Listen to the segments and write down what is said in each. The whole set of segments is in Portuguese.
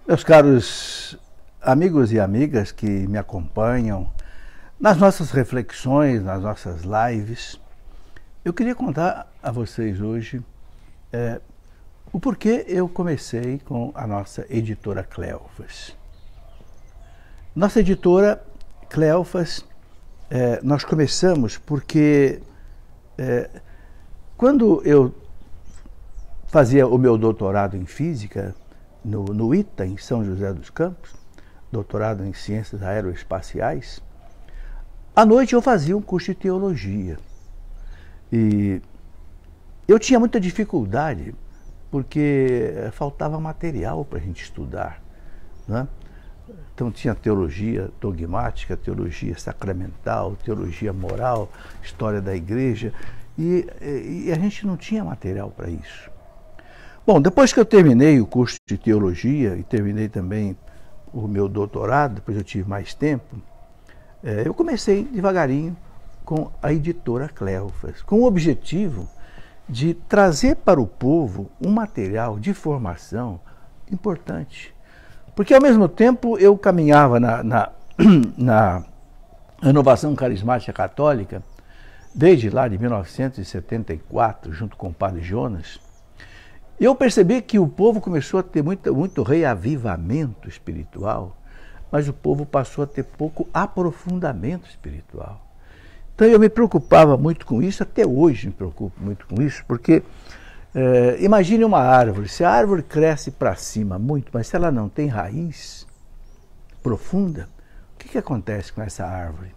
Meus caros amigos e amigas que me acompanham nas nossas reflexões, nas nossas lives, eu queria contar a vocês hoje o porquê eu comecei com a nossa editora Cleofas. Nossa editora Cleofas, nós começamos porque quando eu fazia o meu doutorado em física, no ITA, em São José dos Campos, doutorado em ciências aeroespaciais, à noite eu fazia um curso de teologia. E eu tinha muita dificuldade, porque faltava material para a gente estudar, né? Então tinha teologia dogmática, teologia sacramental, teologia moral, história da igreja, e a gente não tinha material para isso. Bom, depois que eu terminei o curso de teologia e terminei também o meu doutorado, depois eu tive mais tempo, eu comecei devagarinho com a editora Cleofas, com o objetivo de trazer para o povo um material de formação importante. Porque ao mesmo tempo eu caminhava na renovação carismática católica, desde lá de 1974, junto com o padre Jonas. Eu percebi que o povo começou a ter muito reavivamento espiritual, mas o povo passou a ter pouco aprofundamento espiritual. Então eu me preocupava muito com isso, até hoje me preocupo muito com isso, porque imagine uma árvore, se a árvore cresce para cima muito, mas se ela não tem raiz profunda, o que acontece com essa árvore?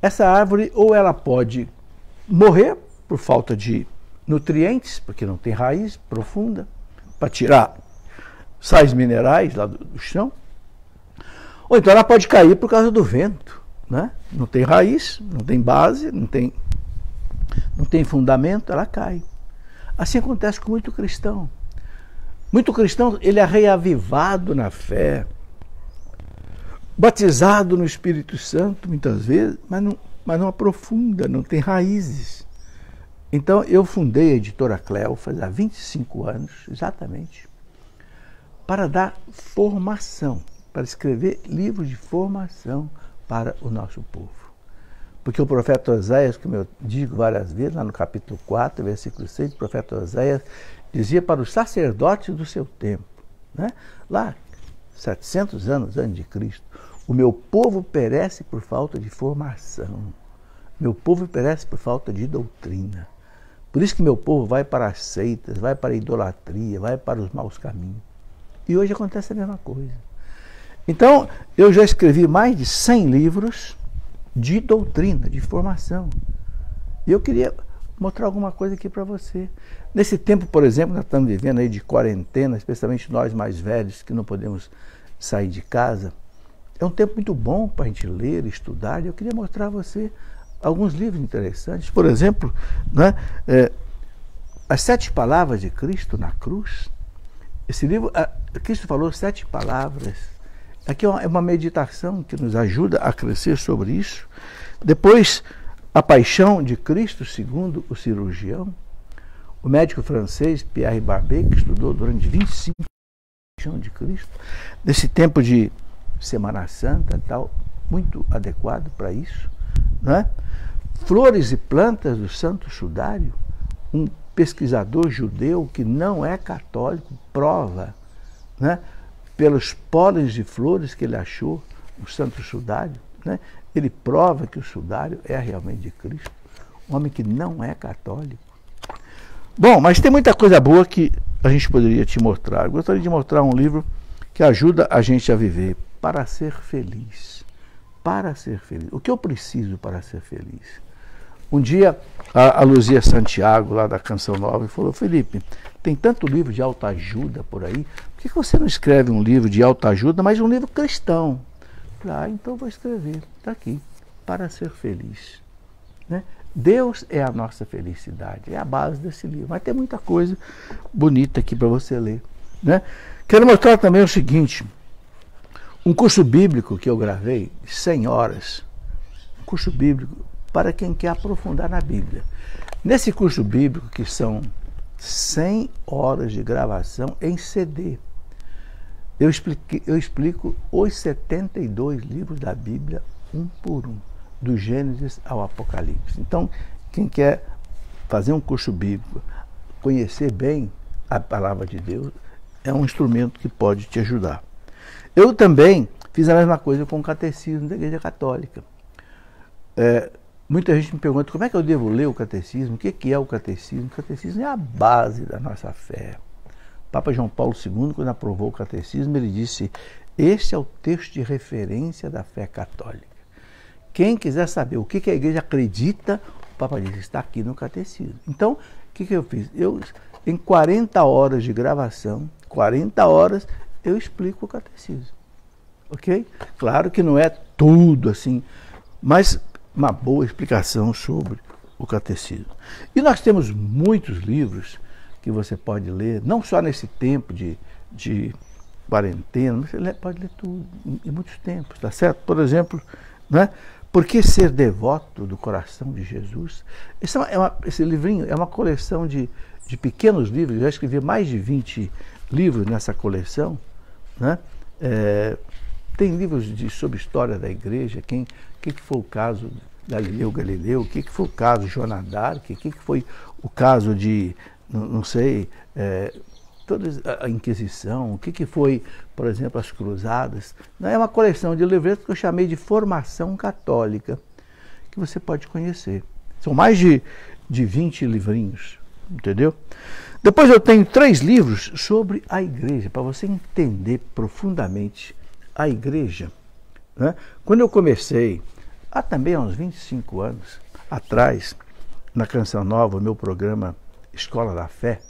Essa árvore ou ela pode morrer por falta de nutrientes, porque não tem raiz profunda, para tirar sais minerais lá do chão, ou então ela pode cair por causa do vento, né? Não tem raiz, não tem base, não tem fundamento, ela cai. Assim acontece com muito cristão. Muito cristão, ele é reavivado na fé, batizado no Espírito Santo muitas vezes, mas não aprofunda, não tem raízes. Então eu fundei a editora Cleofas há 25 anos, exatamente, para dar formação, para escrever livros de formação para o nosso povo. Porque o profeta Oséias, como eu digo várias vezes, lá no capítulo 4, versículo 6, o profeta Oséias dizia para os sacerdotes do seu tempo, né? Lá, 700 anos antes de Cristo, o meu povo perece por falta de formação, meu povo perece por falta de doutrina. Por isso que meu povo vai para as seitas, vai para a idolatria, vai para os maus caminhos. E hoje acontece a mesma coisa. Então, eu já escrevi mais de 100 livros de doutrina, de formação. E eu queria mostrar alguma coisa aqui para você. Nesse tempo, por exemplo, nós estamos vivendo aí de quarentena, especialmente nós mais velhos que não podemos sair de casa. É um tempo muito bom para a gente ler, estudar. E eu queria mostrar a você alguns livros interessantes. Por exemplo, né, As 7 Palavras de Cristo na Cruz. Esse livro, Cristo falou 7 palavras. Aqui é uma meditação que nos ajuda a crescer sobre isso. Depois, A Paixão de Cristo segundo o cirurgião. O médico francês Pierre Barbet, que estudou durante 25 anos a Paixão de Cristo. Nesse tempo de Semana Santa, tal, muito adequado para isso. Né? Flores e Plantas do Santo Sudário, um pesquisador judeu que não é católico, prova, né, pelos pólens de flores que ele achou no Santo Sudário, né, ele prova que o sudário é realmente de Cristo, um homem que não é católico. Bom, mas tem muita coisa boa que a gente poderia te mostrar. Eu gostaria de mostrar um livro que ajuda a gente a viver, Para Ser Feliz. Para ser feliz. O que eu preciso para ser feliz? Um dia, a Luzia Santiago, lá da Canção Nova, falou: Felipe, tem tanto livro de autoajuda por aí, por que você não escreve um livro de autoajuda, mas um livro cristão? Então vou escrever. Está aqui, Para Ser Feliz. Né? Deus é a nossa felicidade, é a base desse livro. Mas tem muita coisa bonita aqui para você ler. Né? Quero mostrar também o seguinte: um curso bíblico que eu gravei, 100 horas, um curso bíblico para quem quer aprofundar na Bíblia. Nesse curso bíblico, que são 100 horas de gravação em CD, eu explico os 72 livros da Bíblia, um por um, do Gênesis ao Apocalipse. Então, quem quer fazer um curso bíblico, conhecer bem a palavra de Deus, é um instrumento que pode te ajudar. Eu também fiz a mesma coisa com o catecismo da Igreja Católica. Muita gente me pergunta como é que eu devo ler o catecismo, o que é o catecismo? O catecismo é a base da nossa fé. O Papa João Paulo II, quando aprovou o catecismo, ele disse: este é o texto de referência da fé católica. Quem quiser saber o que a igreja acredita, o Papa disse, está aqui no catecismo. Então, o que eu fiz? Em 40 horas de gravação, 40 horas, eu explico o catecismo. Ok? Claro que não é tudo assim, mas uma boa explicação sobre o catecismo. E nós temos muitos livros que você pode ler, não só nesse tempo de quarentena, mas você pode ler tudo, em muitos tempos, tá certo? Por exemplo, né? Por que ser devoto do coração de Jesus? Esse livrinho é uma coleção de pequenos livros, eu já escrevi mais de 20 livros nessa coleção, né? Tem livros sobre história da igreja, o que foi o caso Galileu Galileu, o que foi o caso de Joana d'Arc, o que foi o caso de, não sei, toda a Inquisição, o que foi, por exemplo, as Cruzadas. É uma coleção de livros que eu chamei de Formação Católica, que você pode conhecer. São mais de 20 livrinhos, entendeu? Depois eu tenho 3 livros sobre a igreja, para você entender profundamente a igreja. Né? Quando eu comecei, há também uns 25 anos atrás, na Canção Nova, o meu programa Escola da Fé,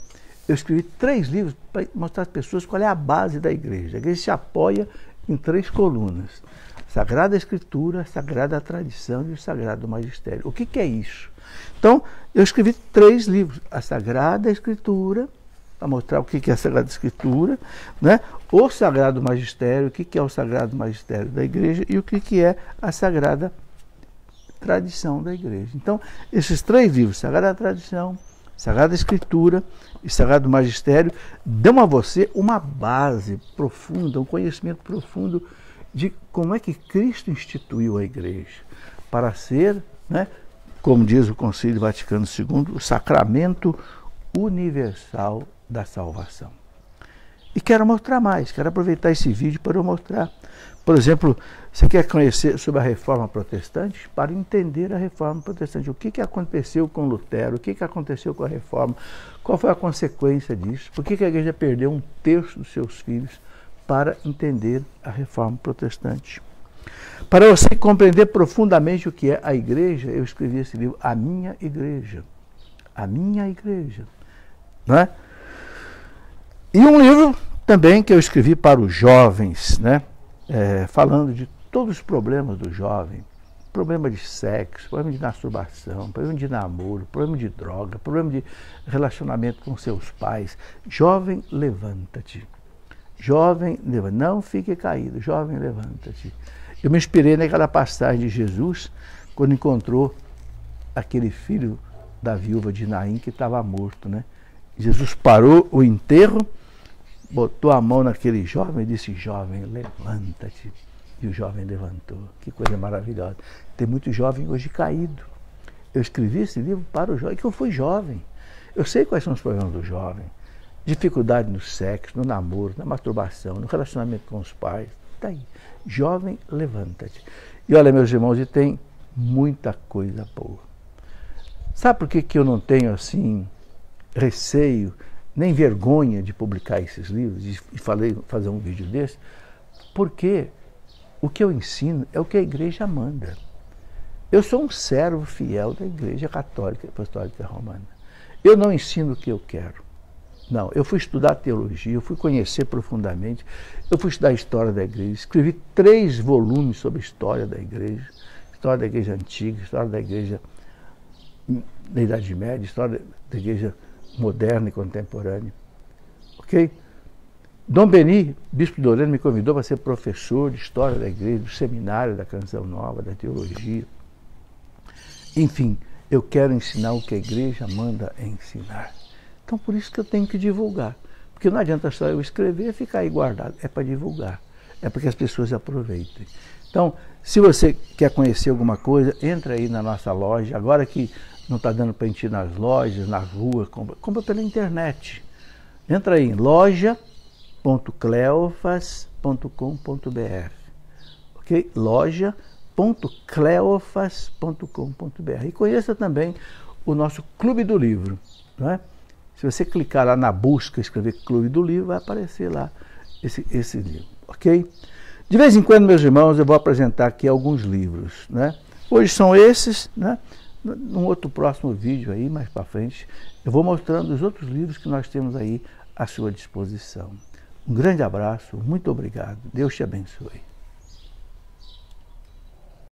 eu escrevi 3 livros para mostrar às pessoas qual é a base da igreja. A igreja se apoia em 3 colunas: Sagrada Escritura, Sagrada Tradição e o Sagrado Magistério. O que é isso? Então, eu escrevi 3 livros: a Sagrada Escritura, para mostrar o que é a Sagrada Escritura, né? O Sagrado Magistério, o que é o Sagrado Magistério da igreja e o que é a Sagrada Tradição da igreja. Então, esses 3 livros, Sagrada Tradição, Sagrada Escritura e Sagrado Magistério, dão a você uma base profunda, um conhecimento profundo de como é que Cristo instituiu a igreja para ser, né, como diz o Concílio Vaticano II, o sacramento universal da salvação. E quero mostrar mais, quero aproveitar esse vídeo para eu mostrar. Por exemplo, você quer conhecer sobre a Reforma Protestante? Para entender a Reforma Protestante, o que aconteceu com Lutero, o que aconteceu com a Reforma, qual foi a consequência disso, por que a igreja perdeu 1/3 dos seus filhos, para entender a Reforma Protestante. Para você compreender profundamente o que é a igreja, eu escrevi esse livro, A Minha Igreja. A Minha Igreja. Não é? E um livro também que eu escrevi para os jovens, né? Falando de todos os problemas do jovem: problema de sexo, problema de masturbação, problema de namoro, problema de droga, problema de relacionamento com seus pais. Jovem, levanta-te. Jovem, levanta-te. Não fique caído. Jovem, levanta-te. Eu me inspirei naquela passagem de Jesus, quando encontrou aquele filho da viúva de Naim que estava morto, né? Jesus parou o enterro, botou a mão naquele jovem e disse: jovem, levanta-te. E o jovem levantou. Que coisa maravilhosa. Tem muito jovem hoje caído. Eu escrevi esse livro para o jovem, que eu fui jovem. Eu sei quais são os problemas do jovem. Dificuldade no sexo, no namoro, na masturbação, no relacionamento com os pais. Está aí. Jovem, levanta-te. E olha, meus irmãos, e tem muita coisa boa. Sabe por que eu não tenho, assim, receio, nem vergonha de publicar esses livros e fazer um vídeo desse? Porque o que eu ensino é o que a igreja manda. Eu sou um servo fiel da Igreja Católica Apostólica Romana. Eu não ensino o que eu quero. Não, eu fui estudar teologia, eu fui conhecer profundamente, eu fui estudar a história da igreja, escrevi 3 volumes sobre a história da igreja antiga, história da igreja da Idade Média, história da igreja moderna e contemporânea. Ok? Dom Beni, bispo de Lorena, me convidou para ser professor de história da igreja, do seminário da Canção Nova, da teologia. Enfim, eu quero ensinar o que a igreja manda ensinar. Então, por isso que eu tenho que divulgar. Porque não adianta só eu escrever e ficar aí guardado, é para divulgar, é para que as pessoas aproveitem. Então, se você quer conhecer alguma coisa, entra aí na nossa loja, agora que não está dando para ir nas lojas, nas ruas, compra pela internet. Entra aí em loja.cleofas.com.br, ok? loja.cleofas.com.br. E conheça também o nosso Clube do Livro, não é? Se você clicar lá na busca, escrever Clube do Livro, vai aparecer lá esse livro, ok? De vez em quando, meus irmãos, eu vou apresentar aqui alguns livros, né? Hoje são esses, né? Num outro próximo vídeo aí, mais para frente, eu vou mostrando os outros livros que nós temos aí à sua disposição. Um grande abraço, muito obrigado. Deus te abençoe.